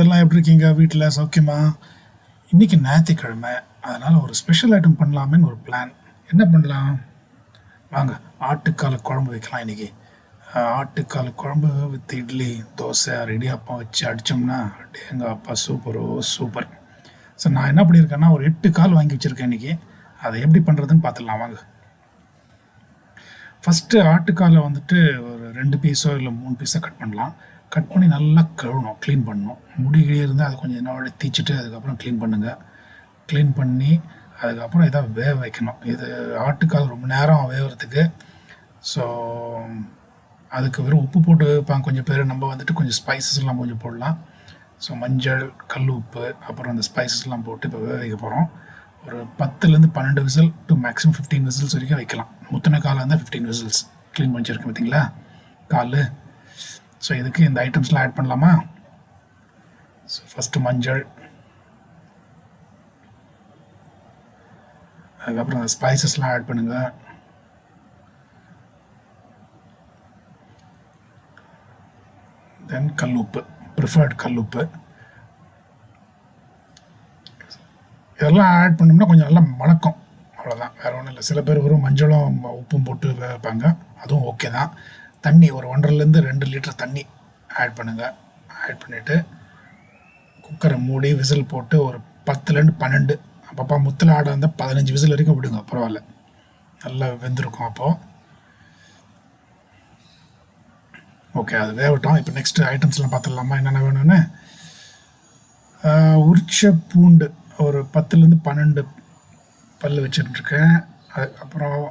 எல்லாம் எப்படி இருக்கீங்க? வீட்டில் சௌக்கியமா? இன்றைக்கி ஞாயிற்றுக்கிழமை, அதனால் ஒரு ஸ்பெஷல் ஐட்டம் பண்ணலாமேன்னு ஒரு பிளான். என்ன பண்ணலாம்? வாங்க, ஆட்டுக்கால் குழம்பு வைக்கலாம் இன்றைக்கி. ஆட்டுக்கால் குழம்பு வித் இட்லி, தோசை, இடியாப்பம் வச்சு அடித்தோம்னா எங்கள் அப்பா சூப்பரோ சூப்பர். ஸோ நான் என்ன பண்ணியிருக்கேன்னா, ஒரு 8 கால் வாங்கி வச்சுருக்கேன் இன்றைக்கி. அதை எப்படி பண்ணுறதுன்னு பார்த்துடலாம் வாங்க. ஃபஸ்ட்டு ஆட்டுக்காலை வந்துட்டு ஒரு 2 பீஸோ இல்லை 3 பீஸோ கட் பண்ணலாம். கட் பண்ணி நல்லா கழுவணும், க்ளீன் பண்ணணும். முடி கிழி இருந்தால் அதை கொஞ்சம் என்ன தீச்சிட்டு அதுக்கப்புறம் க்ளீன் பண்ணுங்கள். க்ளீன் பண்ணி அதுக்கப்புறம் இதை வேக வைக்கணும். இது ஆட்டுக்கால் ரொம்ப நேரம் வேகிறதுக்கு. ஸோ அதுக்கு வெறும் உப்பு போட்டு வைப்பாங்க கொஞ்சம் பேர். நம்ம வந்துட்டு கொஞ்சம் ஸ்பைசஸ்லாம் கொஞ்சம் போடலாம். ஸோ மஞ்சள், கல் உப்பு, அப்புறம் அந்த ஸ்பைசஸ்லாம் போட்டு இப்போ வேக வைக்க போகிறோம். ஒரு 10லேருந்து 12 விசில் டு மேக்ஸிமம் 15 விசில்ஸ் வரைக்கும் வைக்கலாம். முத்தின காலாக இருந்தால் 15 விசில்ஸ். க்ளீன் பண்ணிச்சிருக்கேன் பார்த்தீங்களா கால். ஸோ இதுக்கு இந்த ஐட்டம்ஸ்லாம் ஆட் பண்ணலாமா? ஸோ ஃபஸ்ட்டு மஞ்சள், அதுக்கப்புறம் அந்த ஸ்பைசஸ்லாம் ஆட் பண்ணுங்கள். தென் கல் உப்பு, ப்ரிஃபர்ட் கல் உப்பு. இதெல்லாம் ஆட் பண்ணோம்னா கொஞ்சம் நல்லா மணக்கும், அவ்வளோதான், வேறு ஒன்றும் இல்லை. சில பேர் வெறும் மஞ்சளும் உப்பும் போட்டு வைப்பாங்க, அதுவும் ஓகே தான். தண்ணி ஒரு 1.5லேருந்து 2 லிட்டர் தண்ணி ஆட் பண்ணுங்கள். ஆட் பண்ணிவிட்டு குக்கரை மூடி விசில் போட்டு ஒரு 10லேருந்து 12, அப்பப்போ முத்தில் ஆட இருந்தால் 15 விசில் வரைக்கும் விடுங்க, பரவாயில்ல, நல்லா வெந்திருக்கும் அப்போது. ஓகே, அது வேகட்டும். இப்போ நெக்ஸ்ட்டு ஐட்டம்ஸ்லாம் பார்த்துடலாமா என்னென்ன வேணும்னு. உரிச்ச பூண்டு ஒரு 10லேருந்து 12 பல் வச்சுட்டுருக்கேன். அதுக்கப்புறம்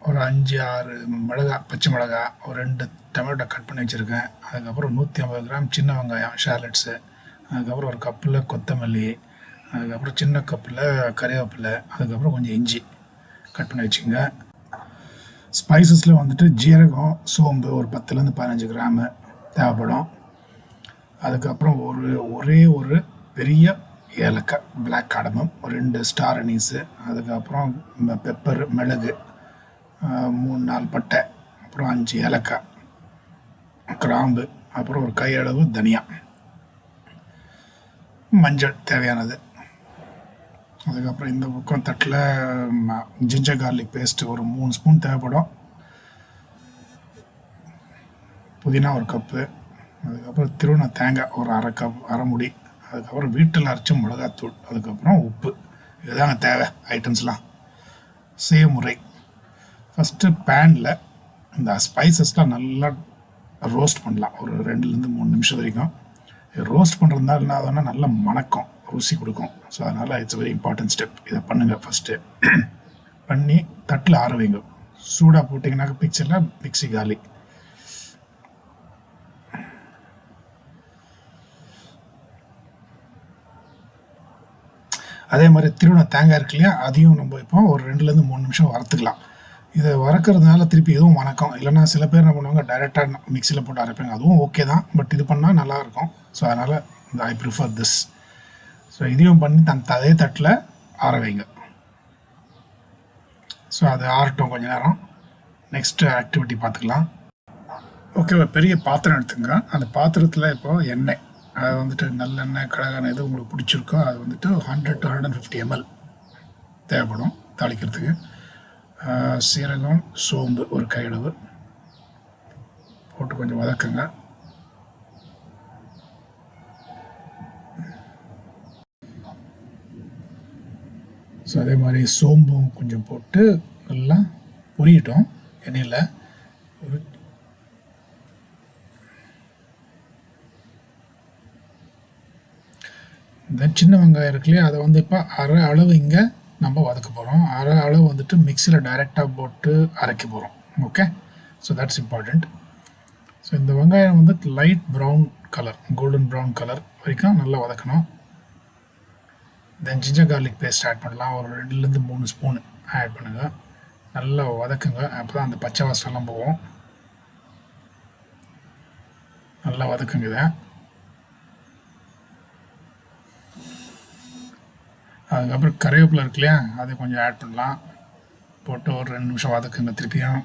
ஒரு 5-6 மிளகா, பச்சை மிளகா, ஒரு 2 டொமேட்டோ கட் பண்ணி வச்சுருக்கேன். அதுக்கப்புறம் 150 கிராம் சின்ன வெங்காயம், ஷாலட்ஸு. அதுக்கப்புறம் ஒரு கப்பில் கொத்தமல்லி, அதுக்கப்புறம் சின்ன கப்பில் கறிவேப்பிலை, அதுக்கப்புறம் கொஞ்சம் இஞ்சி கட் பண்ணி வச்சுங்க. ஸ்பைசஸில் வந்துட்டு ஜீரகம், சோம்பு ஒரு 10லேருந்து 15 கிராமு தேவைப்படும். அதுக்கப்புறம் ஒரே ஒரு பெரிய ஏலக்காய், பிளாக் காடமம், ஒரு 2 ஸ்டார் அனீஸு, அதுக்கப்புறம் பெப்பர், மிளகு, 3-4 பட்டை, அப்புறம் 5 ஏலக்காய், கிராம்பு, அப்புறம் ஒரு கையளவு தனியா, மஞ்சள் தேவையானது. அதுக்கப்புறம் இந்த பக்கம் தட்டில் ஜிஞ்சர் கார்லிக் பேஸ்ட்டு ஒரு 3 ஸ்பூன் தேவைப்படும். புதினா ஒரு கப்பு, அதுக்கப்புறம் திருவண்ண தேங்காய் ஒரு அரை முடி, அதுக்கப்புறம் வீட்டில் அரைச்ச மிளகாத்தூள், அதுக்கப்புறம் உப்பு. இதுதாங்க தேவை ஐட்டம்ஸ்லாம். செய்முறை: ஃபஸ்ட்டு பேனில் இந்த ஸ்பைசஸ்லாம் நல்லா ரோஸ்ட் பண்ணலாம் ஒரு 2லேருந்து 3 நிமிஷம் வரைக்கும். ரோஸ்ட் பண்ணுறதுனால என்ன ஆகுதுன்னா நல்லா மணக்கும், ருசி கொடுக்கும். ஸோ அதனால் இட்ஸ் வெரி இம்பார்ட்டன்ட் ஸ்டெப். இதை பண்ணுங்கள் ஃபஸ்ட்டு. பண்ணி தட்டில் ஆற வைங்க. சூடாக போட்டிங்கனாக்க பிக்சரில் மிக்ஸி காலி. அதே மாதிரி திருவண்ண தேங்காய் இருக்கு இல்லையா, அதையும் நம்ம இப்போ ஒரு 2லேருந்து 3 நிமிஷம் வறுத்துக்கலாம். இதை வறுக்கிறதுனால திருப்பி எதுவும் வணக்கம். இல்லைனா சில பேர் என்ன பண்ணுவாங்க, டைரெக்டாக மிக்சியில் போட்டு அரைப்பாங்க, அதுவும் ஓகே தான். பட் இது பண்ணால் நல்லாயிருக்கும். ஸோ அதனால் இந்த ஐ ப்ரிஃபர் திஸ். ஸோ இதையும் பண்ணி அதே தட்டில் ஆற வைங்க. ஸோ அது ஆறட்டும் கொஞ்சம் நேரம். நெக்ஸ்ட்டு ஆக்டிவிட்டி பார்த்துக்கலாம். ஓகே, ஒரு பெரிய பாத்திரம் எடுத்துங்க. அந்த பாத்திரத்தில் இப்போது எண்ணெய், அது வந்துட்டு நல்லெண்ணெய், கடலெண்ணெய் எது உங்களுக்கு பிடிச்சிருக்கோ அது வந்துட்டு 100 to 150 ml தேவைப்படும் தாளிக்கிறதுக்கு. சீரகம், சோம்பு ஒரு கையளவு போட்டு கொஞ்சம் வதக்குங்க. ஸோ அதே மாதிரி சோம்பும் கொஞ்சம் போட்டு நல்லா பொரியட்டும் எண்ணெயில். ஒரு இந்த சின்ன வெங்காயம் இருக்கு இல்லையா, அதை வந்து இப்போ அரை அளவு இங்கே நம்ம வதக்க போகிறோம். அரை அளவு வந்துட்டு மிக்சியில் டைரெக்டாக போட்டு அரைக்க போகிறோம். Okay, so that's important. So இந்த வெங்காயம் வந்து light brown colour, golden brown colour வரைக்கும் நல்லா வதக்கணும். தென் ஜிஞ்சர் கார்லிக் பேஸ்ட் ஆட் பண்ணலாம். ஒரு 2லேருந்து 3 ஸ்பூன் ஆட் பண்ணுங்கள். நல்லா வதக்குங்க, அப்போ தான் அந்த பச்சை வாசம்லாம் போகும். நல்லா வதக்குங்க இதை. அதுக்கப்புறம் கறிவேப்பிலை இருக்கு இல்லையா, அதை கொஞ்சம் ஆட் பண்ணலாம். போட்டு ஒரு 2 நிமிஷம் வதக்குங்க திருப்பியும்.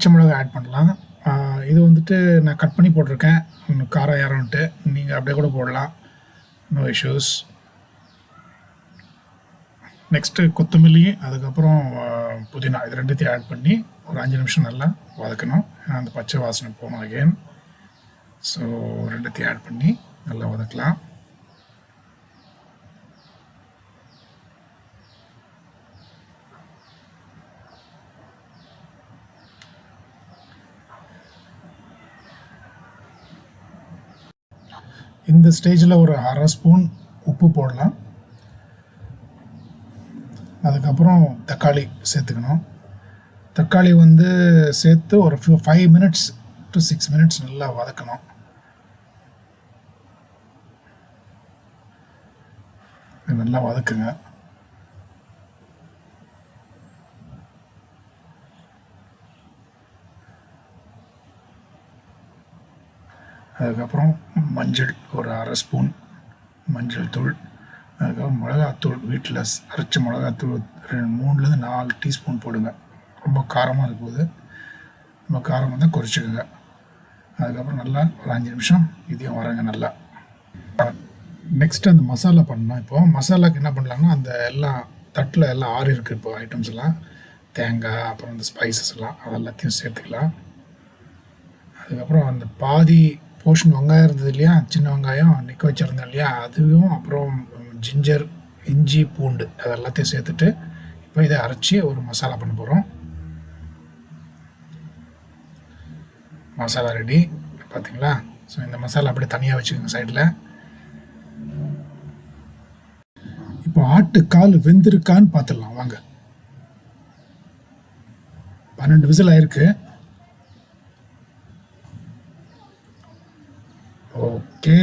பச்சை மிளகாய் ஆட் பண்ணலாம். இது வந்துட்டு நான் கட் பண்ணி போட்டிருக்கேன். காரம் ஏறோன்ட்டு நீங்கள் அப்படியே கூட போடலாம், நோ இஷ்யூஸ். நெக்ஸ்ட்டு கொத்தமல்லி, அதுக்கப்புறம் புதினா, இது ரெண்டுத்தையும் ஆட் பண்ணி ஒரு 5 நிமிஷம் நல்லா வதக்கணும். ஏன்னா அந்த பச்சை வாசனை போகணும் அகெயின். ஸோ ரெண்டுத்தையும் ஆட் பண்ணி நல்லா வதக்கலாம். இந்த ஸ்டேஜில் ஒரு 1/2 ஸ்பூன் உப்பு போடலாம். அதுக்கப்புறம் தக்காளி சேர்த்துக்கணும். தக்காளி வந்து சேர்த்து ஒரு 5 மினிட்ஸ் to 6 மினிட்ஸ் நல்லா வதக்கணும். நல்லா வதக்குங்க. அதுக்கப்புறம் மஞ்சள் ஒரு 1/2 ஸ்பூன் மஞ்சள் தூள். அதுக்கப்புறம் மிளகாத்தூள், வீட்டில் அரைச்ச மிளகாத்தூள் 3லேருந்து 4 டீஸ்பூன் போடுங்க. ரொம்ப காரமாக இருக்கும்போது ரொம்ப காரம் வந்தால் குறைச்சிக்கோங்க. அதுக்கப்புறம் நல்லா ஒரு 5 நிமிஷம் இதையும் வரங்க நல்லா. நெக்ஸ்ட்டு அந்த மசாலா பண்ணணும். இப்போது மசாலாவுக்கு என்ன பண்ணலாங்கன்னா, அந்த எல்லாம் தட்டில் எல்லாம் ஆறி இருக்குது இப்போ ஐட்டம்ஸ் எல்லாம், தேங்காய், அப்புறம் அந்த ஸ்பைசஸ் எல்லாம், அது எல்லாத்தையும் சேர்த்துக்கலாம். அதுக்கப்புறம் அந்த பாதி போர்ஷன் வெங்காயம் இருந்தது இல்லையா, சின்ன வெங்காயம் நிற்க வச்சுருந்தேன் இல்லையா, அதுவும் அப்புறம் ஜிஞ்சர், இஞ்சி, பூண்டு, அது எல்லாத்தையும் சேர்த்துட்டு இப்போ இதை அரைச்சி ஒரு மசாலா பண்ண போகிறோம். மசாலா ரெடி பார்த்தீங்களா. ஸோ இந்த மசாலா அப்படியே தனியாக வச்சுக்கோங்க சைடில். இப்போ ஆட்டுக்கால் வெந்திருக்கான்னு பார்த்துடலாம் வாங்க. 12 விசில் ஆயிருக்கு. ஓகே,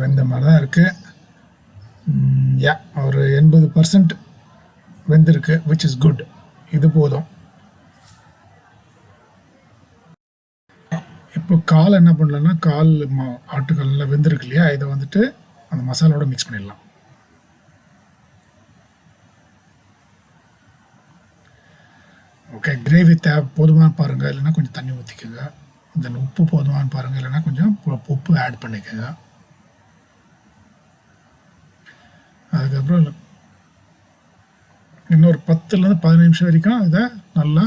வெந்த மாதிரி தான் இருக்குது. ஒரு 80% வெந்திருக்கு, விச் இஸ் குட். இது போதும். இப்போ கால் என்ன பண்ணலன்னா, கால் ஆட்டுக்காலில் வெந்திருக்கு இல்லையா, இதை வந்துட்டு அந்த மசாலாவோட மிக்ஸ் பண்ணிடலாம். ஓகே, கிரேவி போதுமான பாருங்கள், இல்லைன்னா கொஞ்சம் தண்ணி ஊற்றிக்கோங்க. தென் உப்பு போதுமான பாருங்கள், இல்லைன்னா கொஞ்சம் உப்பு ஆட் பண்ணிக்கோங்க. அதுக்கப்புறம் இன்னொரு 10லேருந்து 15 நிமிஷம் வரைக்கும் இதை நல்லா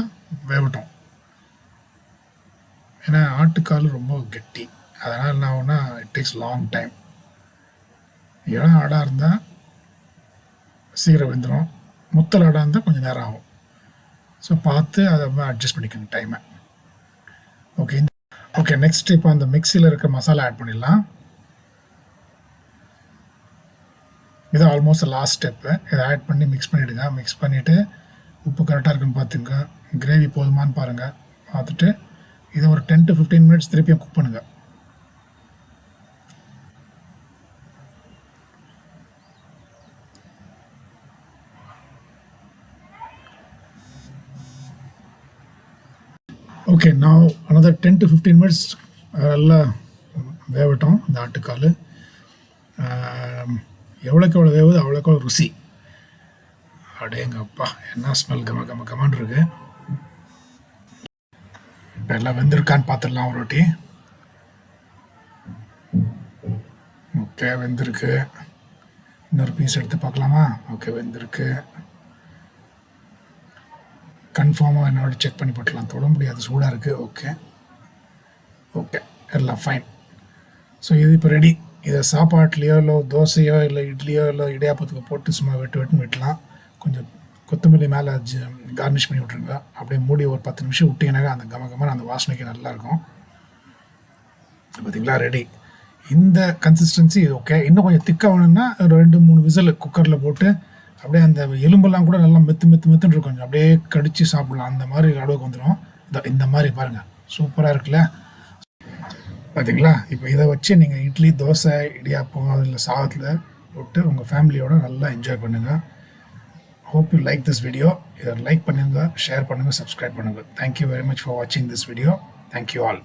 வேகட்டும். ஏன்னா ஆட்டுக்கால் ரொம்ப கெட்டி, அதனால் என்ன ஆகும்னா இட் டேக்ஸ் லாங் டைம். இளம் ஆடாக இருந்தால் சீக்கிரம் வெந்துடும், முத்தல் ஆடாக இருந்தால் கொஞ்சம் நேரம் ஆகும். ஸோ பார்த்து அதை அட்ஜஸ்ட் பண்ணிக்கோங்க டைமை. ஓகே, நெக்ஸ்ட் இப்போ அந்த மிக்சியில் இருக்க மசாலா ஆட் பண்ணிடலாம். இது ஆல்மோஸ்ட் லாஸ்ட் ஸ்டெப்பு. இதை ஆட் பண்ணி மிக்ஸ் பண்ணிவிடுங்க. மிக்ஸ் பண்ணிவிட்டு உப்பு கரெக்டாக இருக்குன்னு பார்த்துங்க, கிரேவி போதுமானு பாருங்கள். பார்த்துட்டு இதை ஒரு 10 to 15 மினிட்ஸ் திருப்பியும் குக் பண்ணுங்கள். ஓகே, நான் another 10 to 15 மினிட்ஸ் நல்லா வேகட்டும் இந்த ஆட்டுக்கால். எவ்வளோக்கு எவ்வளோ வேவுது அவ்வளோக்கு எவ்வளோ ருசி. அடேங்கப்பா, என்ன ஸ்மெல், கமன்னு இருக்கு. இப்போ எல்லாம் வெந்திருக்கான்னு பார்த்துடலாம் ஒரு வாட்டி. ஓகே, வெந்திருக்கு. இன்னொரு பீஸ் எடுத்து பார்க்கலாமா? ஓகே, வெந்திருக்கு. கன்ஃபார்மாக என்னோட செக் பண்ணி போட்டலாம், தொட முடியாது, சூடாக இருக்குது. ஓகே, எல்லாம் ஃபைன். ஸோ இது இப்போ ரெடி. இதை சாப்பாட்லேயோ இல்லை தோசையோ இல்லை இட்லியோ இல்லை இடியாப்பத்துக்கு போட்டு சும்மா வெட்டுன்னு வெட்டலாம். கொஞ்சம் கொத்தமல்லி மேலே கார்னிஷ் பண்ணி விட்ருங்க. அப்படியே மூடி ஒரு 10 நிமிஷம் விட்டிங்கனாக்கா அந்த கமகமான அந்த வாசனைக்கு நல்லாயிருக்கும். பார்த்தீங்களா, ரெடி. இந்த கன்சிஸ்டன்சி இது ஓகே. இன்னும் கொஞ்சம் திக்காக வேணும்னா ஒரு 2-3 விசில் குக்கரில் போட்டு அப்படியே அந்த எலும்பெல்லாம் கூட நல்லா மெத்துன்னு இருக்கும், கொஞ்சம் அப்படியே கடித்து சாப்பிட்லாம். அந்த மாதிரி அளவுக்கு வந்துடும். இந்த மாதிரி பாருங்கள், சூப்பராக இருக்குல்ல. பார்த்தீங்களா, இப்போ இதை வச்சு நீங்கள் இட்லி, தோசை, இடியாப்பம் இல்லை சாதத்தில் போட்டு உங்கள் ஃபேமிலியோடு நல்லா என்ஜாய் பண்ணுங்கள். Hope you like this video. இதை லைக் பண்ணுங்கள், ஷேர் பண்ணுங்கள், சப்ஸ்கிரைப் பண்ணுங்கள். தேங்க்யூ வெரி மச் ஃபார் வாட்சிங் திஸ் வீடியோ. Thank you all.